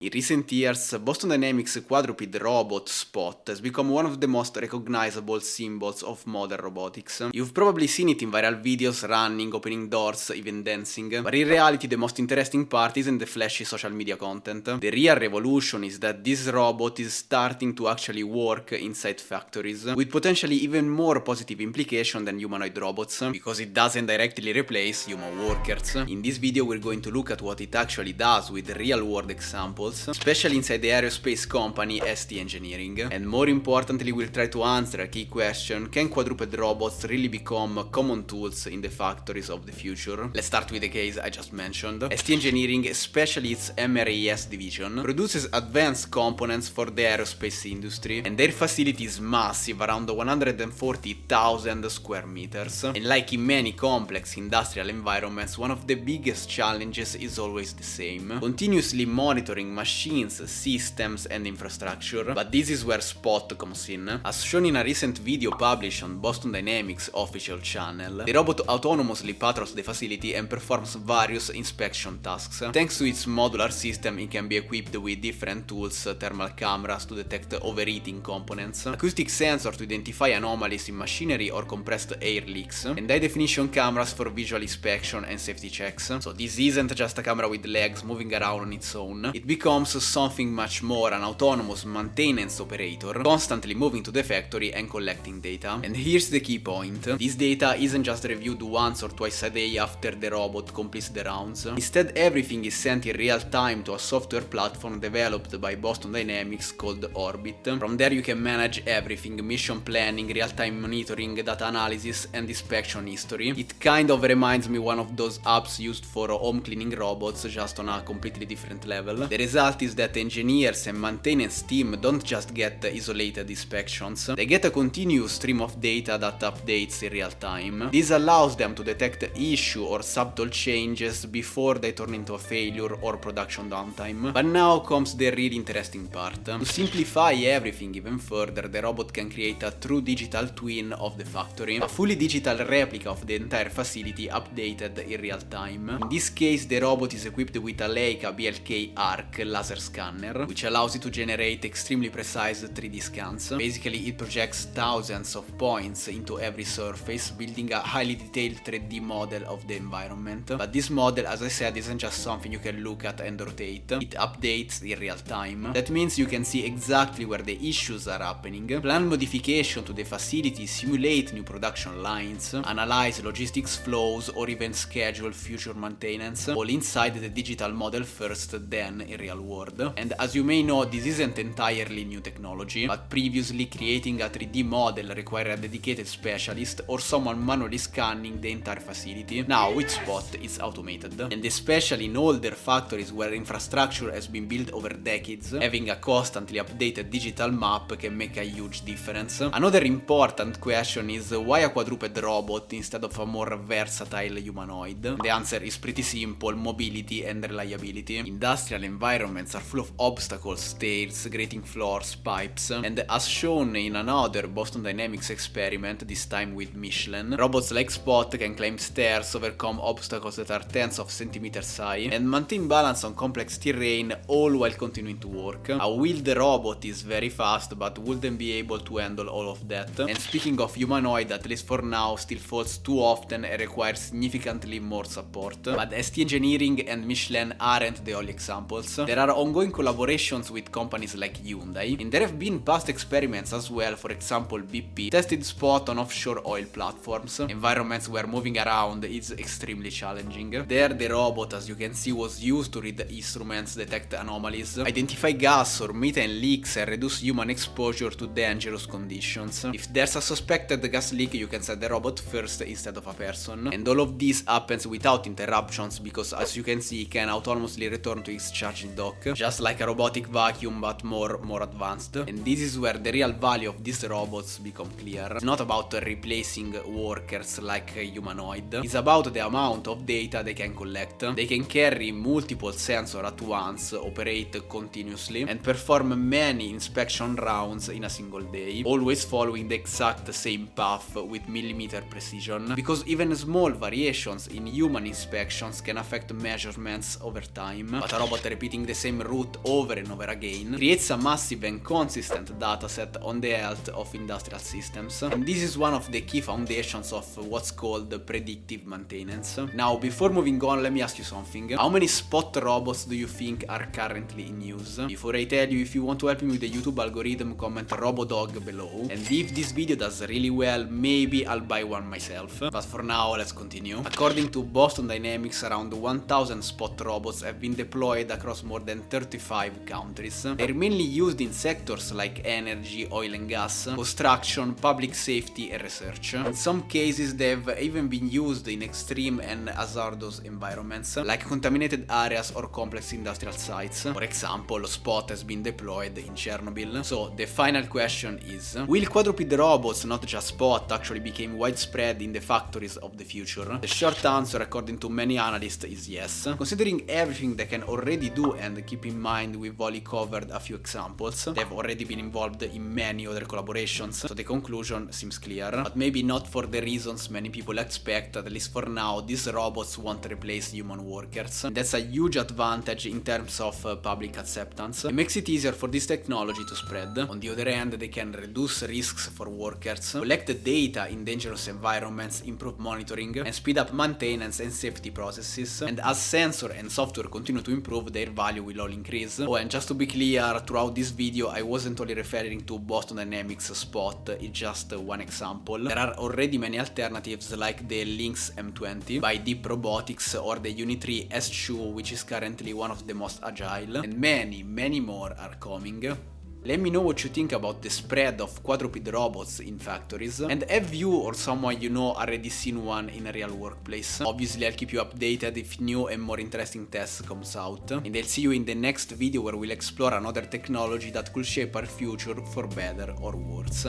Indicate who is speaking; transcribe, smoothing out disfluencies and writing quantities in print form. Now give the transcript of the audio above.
Speaker 1: In recent years, Boston Dynamics' quadruped robot Spot has become one of the most recognizable symbols of modern robotics. You've probably seen it in viral videos running, opening doors, even dancing, but in reality the most interesting part isn't the flashy social media content. The real revolution is that this robot is starting to actually work inside factories, with potentially even more positive implication than humanoid robots, because it doesn't directly replace human workers. In this video we're going to look at what it actually does with real-world examples, especially inside the aerospace company ST Engineering, and more importantly we'll try to answer a key question: can quadruped robots really become common tools in the factories of the future? Let's start with the case I just mentioned. ST Engineering, especially its MRAS division, produces advanced components for the aerospace industry, and their facility is massive, around 140,000 square meters. And like in many complex industrial environments, one of the biggest challenges is always the same: continuously monitoring machines, systems and infrastructure. But this is where Spot comes in. As shown in a recent video published on Boston Dynamics official channel, the robot autonomously patrols the facility and performs various inspection tasks. Thanks to its modular system, it can be equipped with different tools, thermal cameras to detect overheating components, acoustic sensors to identify anomalies in machinery or compressed air leaks, and high-definition cameras for visual inspection and safety checks. So this isn't just a camera with legs moving around on its own. It becomes something much more: an autonomous maintenance operator, constantly moving to the factory and collecting data. And here's the key point: this data isn't just reviewed once or twice a day after the robot completes the rounds. Instead, everything is sent in real time to a software platform developed by Boston Dynamics called Orbit. From there you can manage everything: mission planning, real-time monitoring, data analysis and inspection history. It kind of reminds me one of those apps used for home cleaning robots, just on a completely different level. The result is that engineers and maintenance team don't just get isolated inspections, they get a continuous stream of data that updates in real time. This allows them to detect issue or subtle changes before they turn into a failure or production downtime. But now comes the really interesting part. To simplify everything even further, the robot can create a true digital twin of the factory, a fully digital replica of the entire facility updated in real time. In this case, the robot is equipped with a Leica BLK Arc laser scanner, which allows it to generate extremely precise 3D scans. Basically, it projects thousands of points into every surface, building a highly detailed 3D model of the environment. But this model, as I said, isn't just something you can look at and rotate. It updates in real time. That means you can see exactly where the issues are happening, plan modification to the facility, simulate new production lines, analyze logistics flows, or even schedule future maintenance, all inside the digital model first, then in real world. And as you may know, this isn't entirely new technology, but previously creating a 3D model required a dedicated specialist or someone manually scanning the entire facility. Now with Spot it's automated, and especially in older factories where infrastructure has been built over decades, having a constantly updated digital map can make a huge difference. Another important question is why a quadruped robot instead of a more versatile humanoid? The answer is pretty simple: mobility and reliability. Industrial environments are full of obstacles, stairs, grating floors, pipes, and as shown in another Boston Dynamics experiment, this time with Michelin, robots like Spot can climb stairs, overcome obstacles that are tens of centimeters high, and maintain balance on complex terrain, all while continuing to work. A wheeled robot is very fast, but wouldn't be able to handle all of that. And speaking of humanoid, at least for now, still falls too often and requires significantly more support. But ST Engineering and Michelin aren't the only examples. There are ongoing collaborations with companies like Hyundai, and there have been past experiments as well. For example, BP tested Spot on offshore oil platforms, environments where moving around is extremely challenging. There the robot, as you can see, was used to read the instruments, detect anomalies, identify gas or methane leaks and reduce human exposure to dangerous conditions. If there's a suspected gas leak, you can set the robot first instead of a person, and all of this happens without interruptions because, as you can see, it can autonomously return to its charging dock, just like a robotic vacuum but more advanced. And this is where the real value of these robots become clear. It's not about replacing workers like a humanoid, it's about the amount of data they can collect. They can carry multiple sensors at once, operate continuously, and perform many inspection rounds in a single day, always following the exact same path with millimeter precision, because even small variations in human inspections can affect measurements over time. But a robot repeating the same route over and over again creates a massive and consistent dataset on the health of industrial systems, and this is one of the key foundations of what's called predictive maintenance. Now, before moving on, let me ask you something. How many spot robots do you think are currently in use? Before I tell you, if you want to help me with the YouTube algorithm, comment RoboDog below, and if this video does really well, maybe I'll buy one myself. But for now, let's continue. According to Boston Dynamics, around 1000 spot robots have been deployed across more than 35 countries. They're mainly used in sectors like energy, oil and gas, construction, public safety and research. In some cases, they've even been used in extreme and hazardous environments, like contaminated areas or complex industrial sites. For example, Spot has been deployed in Chernobyl. So the final question is, will quadruped robots, not just Spot, actually become widespread in the factories of the future? The short answer, according to many analysts, is yes. Considering everything they can already do, and keep in mind we've only covered a few examples, they've already been involved in many other collaborations, so the conclusion seems clear, but maybe not for the reasons many people expect. At least for now, these robots won't replace human workers. That's a huge advantage in terms of public acceptance. It makes it easier for this technology to spread. On the other hand, they can reduce risks for workers, collect data in dangerous environments, improve monitoring, and speed up maintenance and safety processes. And as sensor and software continue to improve, their value will all increase. Oh, and just to be clear, throughout this video I wasn't only referring to Boston Dynamics Spot, it's just one example. There are already many alternatives like the Lynx M20 by Deep Robotics or the Uni3 S2, which is currently one of the most agile, and many more are coming. Let me know what you think about the spread of quadruped robots in factories, and have you or someone you know already seen one in a real workplace? Obviously, I'll keep you updated if new and more interesting tests comes out, and I'll see you in the next video where we'll explore another technology that could shape our future for better or worse.